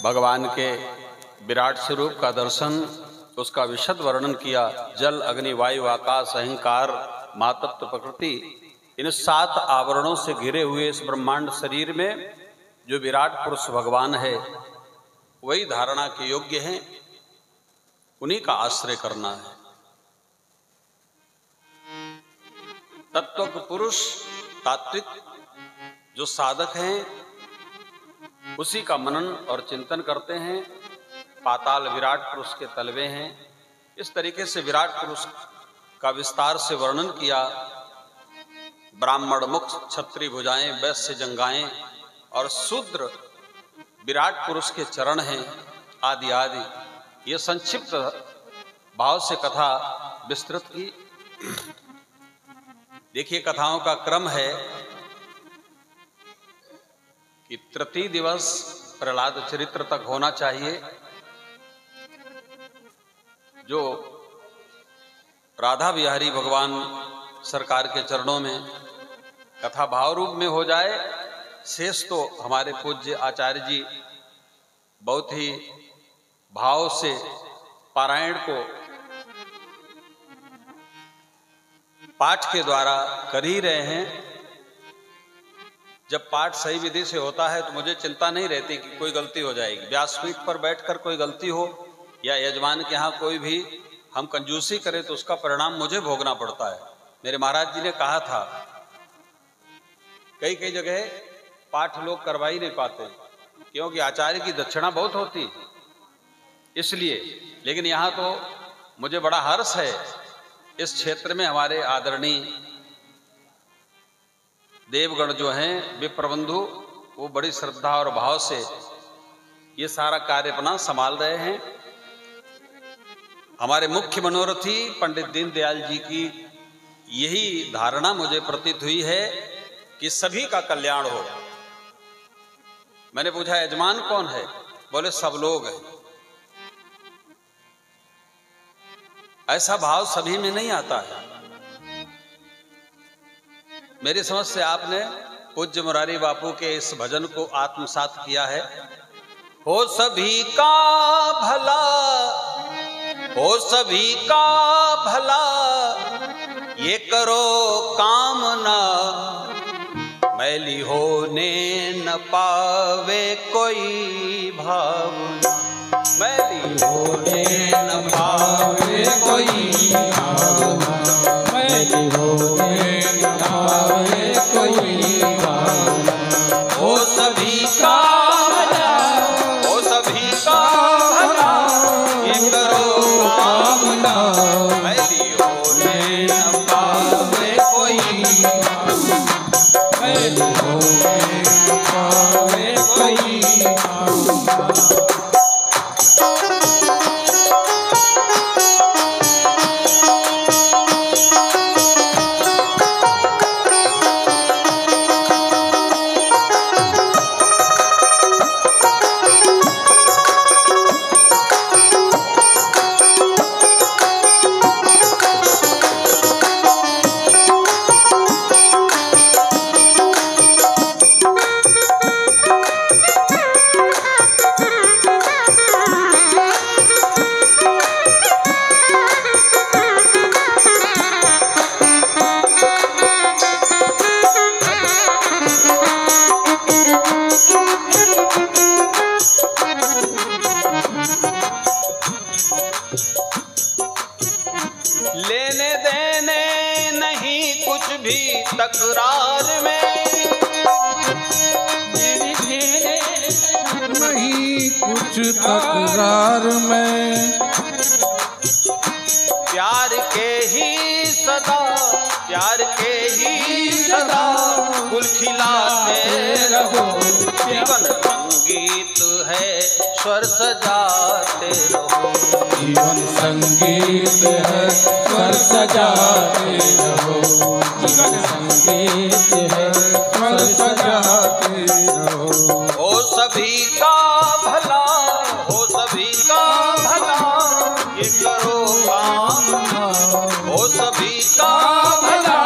भगवान के विराट स्वरूप का दर्शन, उसका विशद वर्णन किया। जल, अग्नि, वायु, आकाश, अहंकार, मातत्व, प्रकृति, इन 7 आवरणों से घिरे हुए इस ब्रह्मांड शरीर में जो विराट पुरुष भगवान है, वही धारणा के योग्य हैं, उन्हीं का आश्रय करना है। तत्व पुरुष, तात्विक जो साधक हैं, उसी का मनन और चिंतन करते हैं। पाताल विराट पुरुष के तलवे हैं। इस तरीके से विराट पुरुष का विस्तार से वर्णन किया। ब्राह्मण मुख, क्षत्रिय भुजाएं, वैश्य जंगाएं और शूद्र विराट पुरुष के चरण हैं, आदि आदि। ये संक्षिप्त भाव से कथा विस्तृत की। देखिए, कथाओं का क्रम है कि तृतीय दिवस प्रहलाद चरित्र तक होना चाहिए, जो राधा बिहारी भगवान सरकार के चरणों में कथा भाव रूप में हो जाए। शेष तो हमारे पूज्य आचार्य जी बहुत ही भाव से पारायण को पाठ के द्वारा कर ही रहे हैं। जब पाठ सही विधि से होता है तो मुझे चिंता नहीं रहती कि कोई गलती हो जाएगी। व्यासपीठ पर बैठकर कोई गलती हो या यजमान के यहाँ कोई भी हम कंजूसी करें तो उसका परिणाम मुझे भोगना पड़ता है। मेरे महाराज जी ने कहा था, कई कई जगह पाठ लोग करवा ही नहीं पाते क्योंकि आचार्य की दक्षिणा बहुत होती, इसलिए। लेकिन यहाँ तो मुझे बड़ा हर्ष है, इस क्षेत्र में हमारे आदरणीय देवगण जो हैं, विप्रबंधु, वो बड़ी श्रद्धा और भाव से ये सारा कार्य अपना संभाल रहे हैं। हमारे मुख्य मनोरथी पंडित दीनदयाल जी की यही धारणा मुझे प्रतीत हुई है कि सभी का कल्याण हो। मैंने पूछा, यजमान कौन है? बोले सब लोग हैं। ऐसा भाव सभी में नहीं आता है। मेरी समझ से आपने पूज्य मुरारी बापू के इस भजन को आत्मसात किया है। हो सभी का भला, हो सभी का भला, ये करो कामना, मैली होने न पावे कोई भावना, मैली होने न पावे कोई भावना, मैली होने न पावे कोई भावना। हो सभी का भला, हो सभी का भला, ये करो कामना, मैली होने न पावे कोई भावना, मैली होने न पावे कोई भावना। लेने देने नहीं कुछ भी तकरार में, नहीं कुछ तकरार में, प्यार के ही सदा, प्यार के ही सदा फूल खिलाते रहो, जीवन संगीत है स्वर सजाते रहो, जीवन संगीत है स्वर सजाते रहो, जीवन संगीत है स्वर सजाते रहो। हो सभी का भला, हो सभी का भला, ये करो कामना, हो सभी का भला,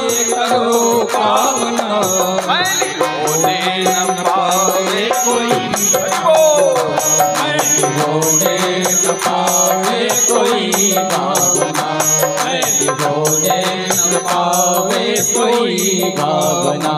ये करो कामना, मैली होने न पावे कोई, मैली होने न पावे कोई भावना, मैली होने न पावे कोई भावना।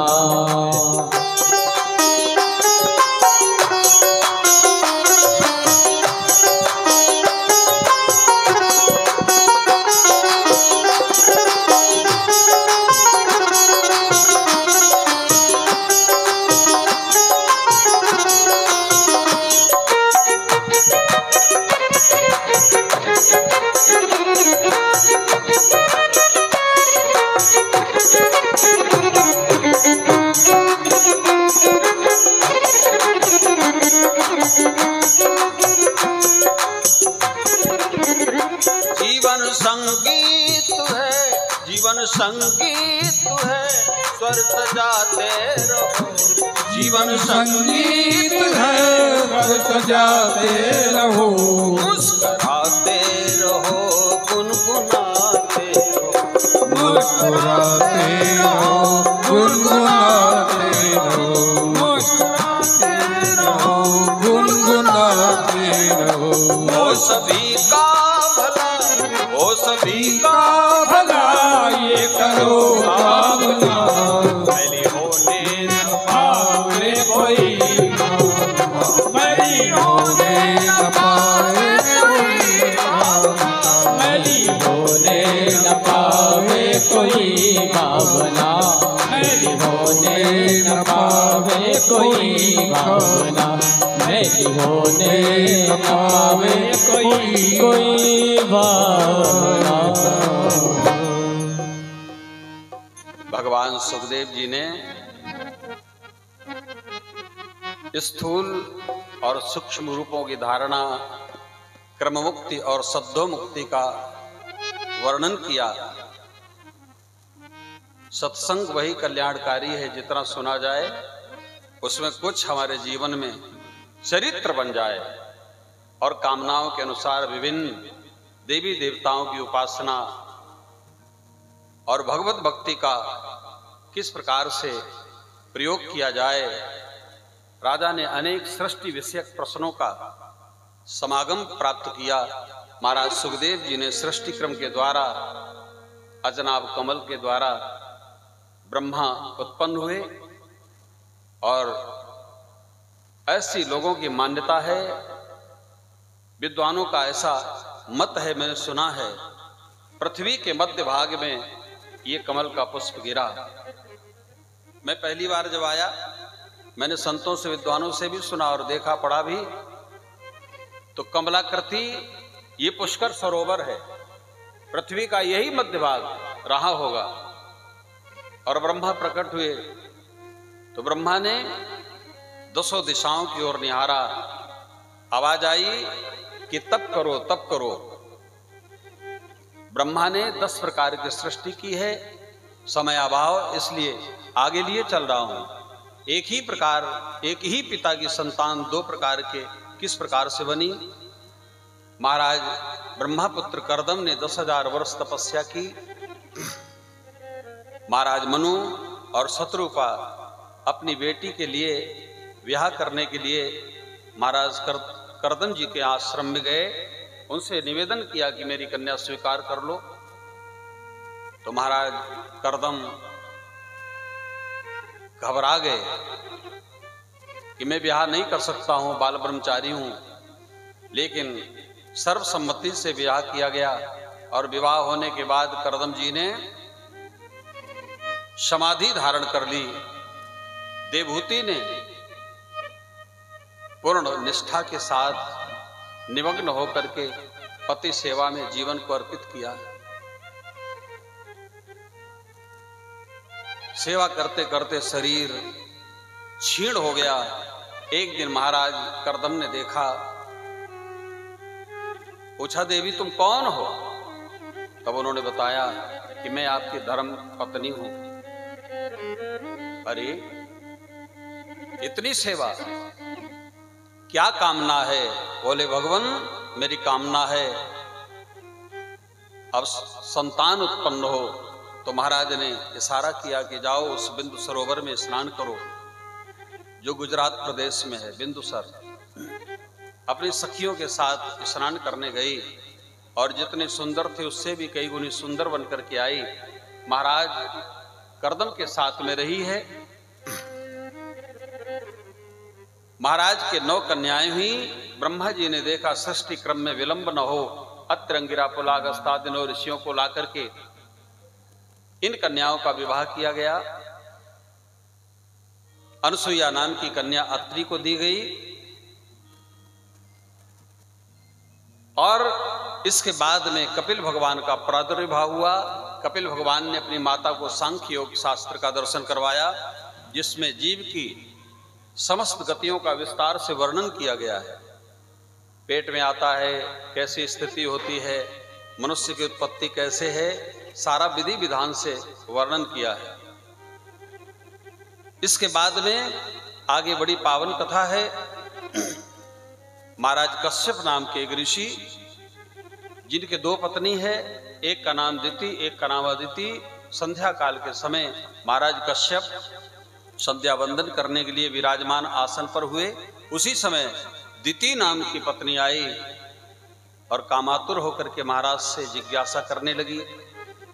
संगीत है स्वर सजाते रहो, जीवन संगीत है स्वर सजाते रहो, मुस्कुराते रहो गुनगुनाते रहो, मुस्कुराते रहो गुनगुनाते रहो, मुस्कुराते रहो गुनगुनाते रहो। वो सभी का भला, वो सभी का भला ये करो कामना, मैली होने न पावे कोई, मैली होने न पावे कोई, मैली होने न पावे कोई भावना, मैली होने न पावे कोई भावना, मैली होने न पावे कोई भावना। भगवान सुखदेव जी ने स्थूल और सूक्ष्म रूपों की धारणा, क्रम मुक्ति और सद्योमुक्ति का वर्णन किया। सत्संग वही कल्याणकारी है, जितना सुना जाए उसमें कुछ हमारे जीवन में चरित्र बन जाए और कामनाओं के अनुसार विभिन्न देवी देवताओं की उपासना और भगवत भक्ति का किस प्रकार से प्रयोग किया जाए। राजा ने अनेक सृष्टि विषयक प्रश्नों का समागम प्राप्त किया। महाराज सुखदेव जी ने सृष्टि क्रम के द्वारा, अजनाब कमल के द्वारा ब्रह्मा उत्पन्न हुए और ऐसी लोगों की मान्यता है, विद्वानों का ऐसा मत है, मैंने सुना है, पृथ्वी के मध्य भाग में ये कमल का पुष्प गिरा। मैं पहली बार जब आया, मैंने संतों से, विद्वानों से भी सुना और देखा पढ़ा भी, तो कमलाकृति ये पुष्कर सरोवर है, पृथ्वी का यही मध्य भाग रहा होगा। और ब्रह्मा प्रकट हुए तो ब्रह्मा ने दसों दिशाओं की ओर निहारा, आवाज आई कि तप करो तप करो। ब्रह्मा ने 10 प्रकार की सृष्टि की है, समय अभाव इसलिए आगे लिए चल रहा हूं। एक ही प्रकार, एक ही पिता की संतान 2 प्रकार के किस प्रकार से बनी। महाराज ब्रह्मापुत्र कर्दम ने 10,000 वर्ष तपस्या की। महाराज मनु और शत्रुपा अपनी बेटी के लिए विवाह करने के लिए महाराज कर्दम जी के आश्रम में गए, उनसे निवेदन किया कि मेरी कन्या स्वीकार कर लो। तो महाराज कर्दम घबरा गए कि मैं विवाह नहीं कर सकता हूं, बाल ब्रह्मचारी हूं। लेकिन सर्वसम्मति से विवाह किया गया और विवाह होने के बाद कर्दम जी ने समाधि धारण कर ली। देवहूति ने पूर्ण निष्ठा के साथ निमग्न होकर के पति सेवा में जीवन को अर्पित किया। सेवा करते करते शरीर क्षीण हो गया। एक दिन महाराज कर्दम ने देखा, पूछा देवी तुम कौन हो? तब उन्होंने बताया कि मैं आपकी धर्म पत्नी हूं। अरे इतनी सेवा, क्या कामना है? बोले भगवान मेरी कामना है अब संतान उत्पन्न हो। तो महाराज ने इशारा किया कि जाओ उस बिंदु सरोवर में स्नान करो जो गुजरात प्रदेश में है, बिंदुसर। अपनी सखियों के साथ स्नान करने गई और जितने सुंदर थे उससे भी कई गुनी सुंदर बनकर के आई। महाराज कर्दम के साथ में रही है। महाराज के 9 कन्याएं हुई। ब्रह्मा जी ने देखा सृष्टि क्रम में विलंब न हो, अत्र अंगिरा पुलागस्तादिनो ऋषियों को ला करके इन कन्याओं का विवाह किया गया। अनुसुईया नाम की कन्या अत्रि को दी गई और इसके बाद में कपिल भगवान का प्रादुर्भाव हुआ। कपिल भगवान ने अपनी माता को सांख्य योग शास्त्र का दर्शन करवाया, जिसमें जीव की समस्त गतियों का विस्तार से वर्णन किया गया है। पेट में आता है, कैसी स्थिति होती है, मनुष्य की उत्पत्ति कैसे है, सारा विधि विधान से वर्णन किया है। इसके बाद में आगे बड़ी पावन कथा है। महाराज कश्यप नाम के एक ऋषि, जिनके 2 पत्नी है, एक का नाम दिति, एक का नाम अदिति। संध्या काल के समय महाराज कश्यप संध्या वंदन करने के लिए विराजमान आसन पर हुए। उसी समय दिति नाम की पत्नी आई और कामातुर होकर के महाराज से जिज्ञासा करने लगी।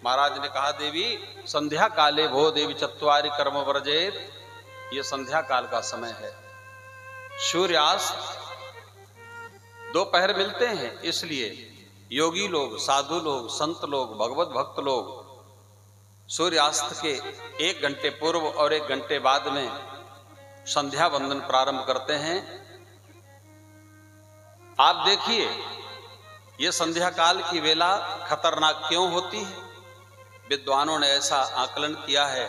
महाराज ने कहा, देवी संध्या काले भो देवी चत्वारि कर्म वर्जेत। ये संध्या काल का समय है, सूर्यास्त दोपहर मिलते हैं, इसलिए योगी लोग, साधु लोग, संत लोग, भगवत भक्त लोग सूर्यास्त के 1 घंटे पूर्व और 1 घंटे बाद में संध्या वंदन प्रारंभ करते हैं। आप देखिए ये संध्या काल की वेला खतरनाक क्यों होती है। विद्वानों ने ऐसा आकलन किया है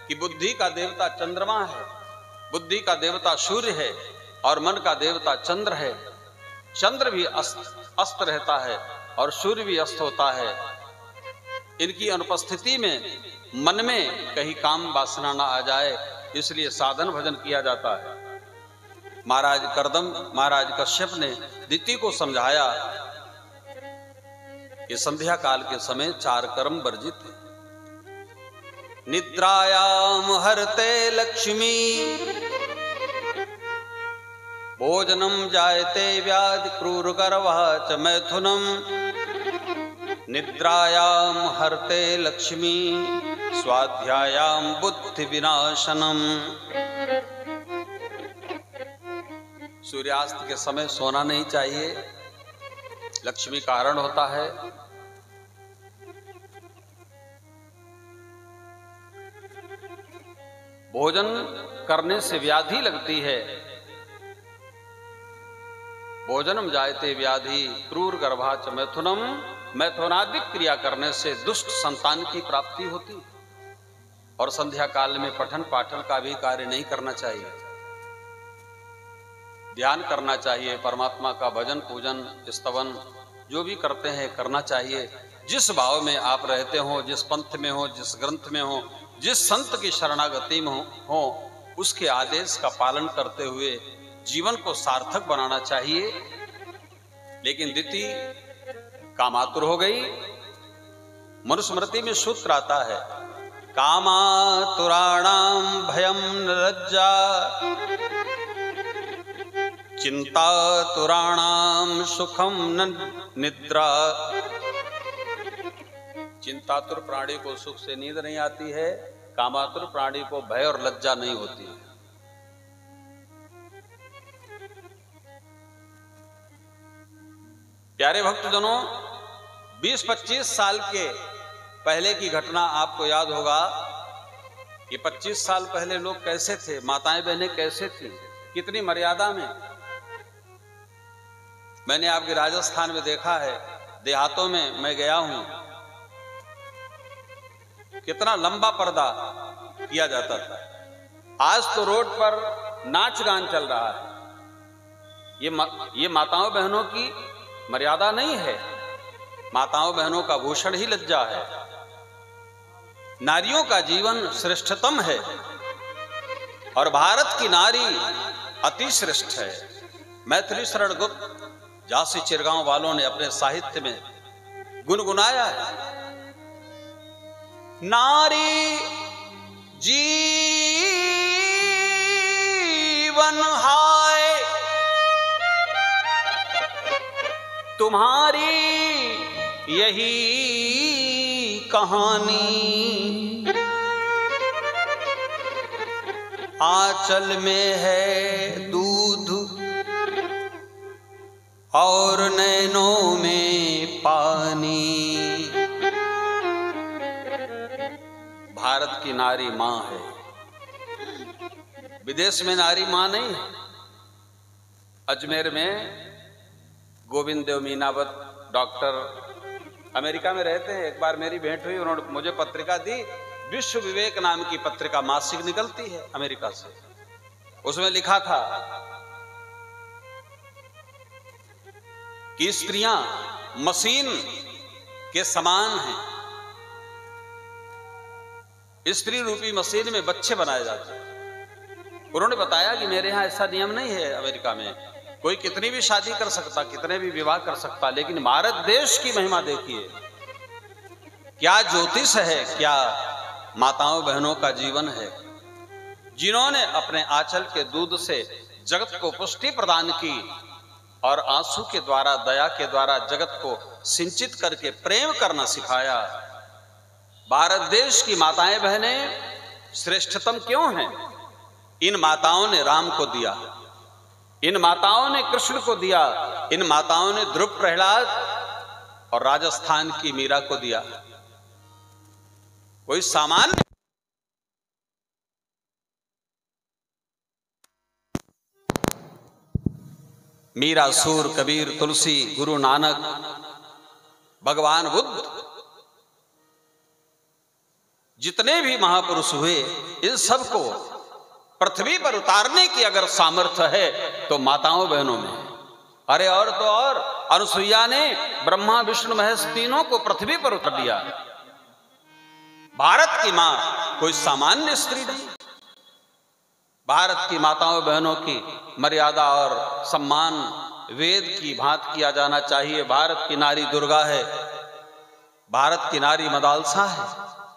कि बुद्धि का देवता चंद्रमा है, बुद्धि का देवता सूर्य है और मन का देवता चंद्र है। चंद्र भी अस्त रहता है और सूर्य भी अस्त होता है। इनकी अनुपस्थिति में मन में कहीं काम वासना ना आ जाए, इसलिए साधन भजन किया जाता है। महाराज कश्यप ने दिति को समझाया कि संध्या काल के समय 4 कर्म वर्जित है। निद्रायाम हरते लक्ष्मी, भोजनम जायते व्याधि क्रूर गर्भः च मैथुनम। निद्रायाम हरते लक्ष्मी, स्वाध्यायाम बुद्धि विनाशनम। सूर्यास्त के समय सोना नहीं चाहिए, लक्ष्मी का हरण होता है। भोजन करने से व्याधि लगती है। भोजनम जायते व्याधि क्रूर गर्भा च मैथुनम। मैथुनादिक क्रिया करने से दुष्ट संतान की प्राप्ति होती। और संध्या काल में पठन पाठन का भी कार्य नहीं करना चाहिए, ध्यान करना चाहिए। परमात्मा का भजन पूजन स्तवन जो भी करते हैं करना चाहिए। जिस भाव में आप रहते हो, जिस पंथ में हो, जिस ग्रंथ में हो, जिस संत की शरणागति में हो, उसके आदेश का पालन करते हुए जीवन को सार्थक बनाना चाहिए। लेकिन दिति कामातुर हो गई। मनुस्मृति में सूत्र आता है, कामातुराणाम भयम न लज्जा, चिंतातुराणाम सुखम न निद्रा। चिंतातुर प्राणी को सुख से नींद नहीं आती है, कामातुर प्राणी को भय और लज्जा नहीं होती है। प्यारे भक्तजनों, 20-25 साल के पहले की घटना आपको याद होगा कि 25 साल पहले लोग कैसे थे, माताएं बहनें कैसे थी, कितनी मर्यादा में। मैंने आपके राजस्थान में देखा है, देहातों में मैं गया हूं, कितना लंबा पर्दा किया जाता था। आज तो रोड पर नाच गान चल रहा है। ये माताओं बहनों की मर्यादा नहीं है। माताओं बहनों का भूषण ही लज्जा है। नारियों का जीवन श्रेष्ठतम है और भारत की नारी अति श्रेष्ठ है। मैथिली शरण गुप्त झांसी चिरगांव वालों ने अपने साहित्य में गुनगुनाया है नारी जीवन हाय तुम्हारी यही कहानी, आंचल में है दूध और नैनों में पानी। भारत की नारी मां है, विदेश में नारी मां नहीं है। अजमेर में गोविंद देव मीनावत डॉक्टर अमेरिका में रहते हैं। एक बार मेरी भेंट हुई, उन्होंने मुझे पत्रिका दी, विश्व विवेक नाम की पत्रिका मासिक निकलती है अमेरिका से। उसमें लिखा था कि स्त्रियां मशीन के समान हैं, स्त्री रूपी मशीन में बच्चे बनाए जाते हैं। उन्होंने बताया कि मेरे यहां ऐसा नियम नहीं है अमेरिका में, कोई कितनी भी शादी कर सकता, कितने भी विवाह कर सकता, लेकिन भारत देश की महिमा देखिए, क्या ज्योतिष है, क्या माताओं बहनों का जीवन है, जिन्होंने अपने आंचल के दूध से जगत को पुष्टि प्रदान की और आंसू के द्वारा, दया के द्वारा जगत को सिंचित करके प्रेम करना सिखाया। भारत देश की माताएं बहनें श्रेष्ठतम क्यों हैं? इन माताओं ने राम को दिया, इन माताओं ने कृष्ण को दिया, इन माताओं ने ध्रुव प्रहलाद और राजस्थान की मीरा को दिया। कोई सामान्य मीरा, सूर, कबीर, तुलसी, गुरु नानक, भगवान बुद्ध, जितने भी महापुरुष हुए, इन सबको पृथ्वी पर उतारने की अगर सामर्थ्य है तो माताओं बहनों में। अरे और तो और, अनुसुईया ने ब्रह्मा विष्णु महेश तीनों को पृथ्वी पर उतार दिया। भारत की मां कोई सामान्य स्त्री नहीं। भारत की माताओं बहनों की मर्यादा और सम्मान वेद की भांति किया जाना चाहिए। भारत की नारी दुर्गा है, भारत की नारी मदालसा है।